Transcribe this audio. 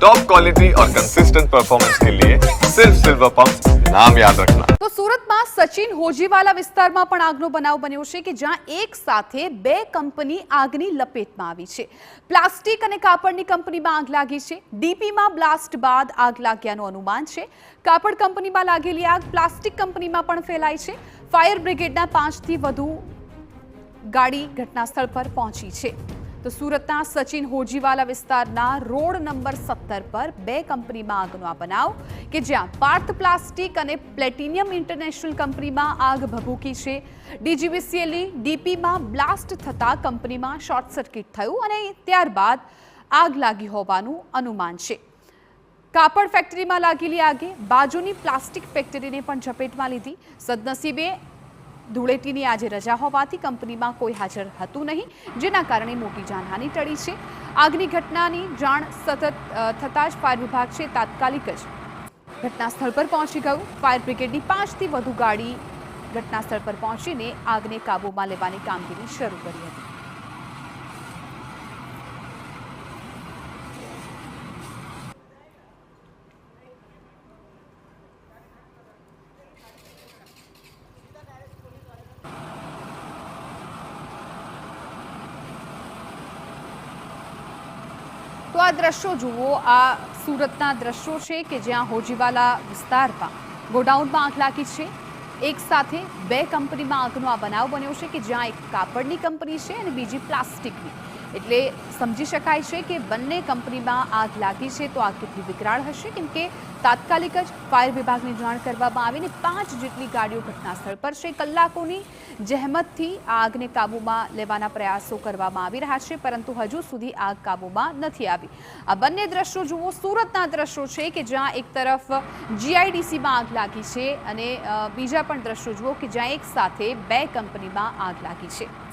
Top quality और consistent performance के लिए सिर्फ सिल्वर पंप नाम याद रखना। તો સુરતમાં સચિન હોજીવાલા વિસ્તારમાં પણ આગનો બનાવ બન્યો છે કે જ્યાં એક સાથે બે કંપની આગની લપેટમાં આવી છે। પ્લાસ્ટિક અને કાપડની કંપનીમાં આગ લાગી છે। ડીપીમાં બ્લાસ્ટ બાદ આગ લાગ્યાનું અનુમાન છે। કાપડ કંપનીમાં લાગેલી આગ પ્લાસ્ટિક કંપનીમાં પણ ફેલાઈ છે। ફાયર બ્રિગેડના 5 થી વધુ ગાડી ઘટના સ્થળ પર પહોંચી છે। તો સુરતના સચિન હોજીવાલા વિસ્તારના રોડ નંબર 17 પર બે કંપનીમાં આગનો આ બનાવ કે જ્યાં પાર્થ પ્લાસ્ટિક અને પ્લેટિનિયમ ઇન્ટરનેશનલ કંપનીમાં આગ ભભૂકી છે। ડીજીવીસીએલની ડીપીમાં બ્લાસ્ટ થતા કંપનીમાં શોર્ટ સર્કિટ થયું અને ત્યારબાદ આગ લાગી હોવાનું અનુમાન છે। કાપડ ફેક્ટરીમાં લાગેલી આગે બાજુની પ્લાસ્ટિક ફેક્ટરીને પણ ઝપેટમાં લીધી। સદનસીબે ધૂળેટીની આજે રજા હોવાથી કંપનીમાં કોઈ હાજર હતું નહીં, જેના કારણે મોટી જાનહાનિ ટળી છે। આગની ઘટનાની જાણ સતત થતાં જ ફાયર વિભાગ છે તાત્કાલિક જ ઘટના સ્થળ પર પહોંચી ગયું। ફાયર બ્રિગેડની 5 થી વધુ ગાડી ઘટના સ્થળ પર પહોંચીને આગને કાબૂમાં લેવાની કામગીરી શરૂ કરી હતી। તો આ દ્રશ્યો જુઓ, આ સુરતના દ્રશ્યો છે કે જ્યાં હોજીવાલા વિસ્તારમાં ગોડાઉનમાં આગ લાગી છે। એક સાથે બે કંપનીમાં આગનો આ બનાવ બન્યો છે કે જ્યાં એક કાપડની કંપની છે અને બીજી પ્લાસ્ટિકની, એટલે સમજી શકાય છે કે બંને કંપનીમાં આગ લાગી છે તો આગ કેટલી વિકરાળ હશે, કેમ કે તાત્કાલિક જ ફાયર વિભાગની જાણ કરવામાં આવીને 5 જેટલી ગાડીઓ ઘટના સ્થળ પર છે। કલાકોની જહેમતથી આ આગને કાબૂમાં લેવાના પ્રયાસો કરવામાં આવી રહ્યા છે, પરંતુ હજુ સુધી આગ કાબૂમાં નથી આવી। આ બંને દ્રશ્યો જુઓ, સુરતના દ્રશ્યો છે કે જ્યાં એક તરફ જીઆઈડીસીમાં આગ લાગી છે અને બીજા પણ દ્રશ્યો જુઓ કે જ્યાં એક સાથે બે કંપનીમાં આગ લાગી છે।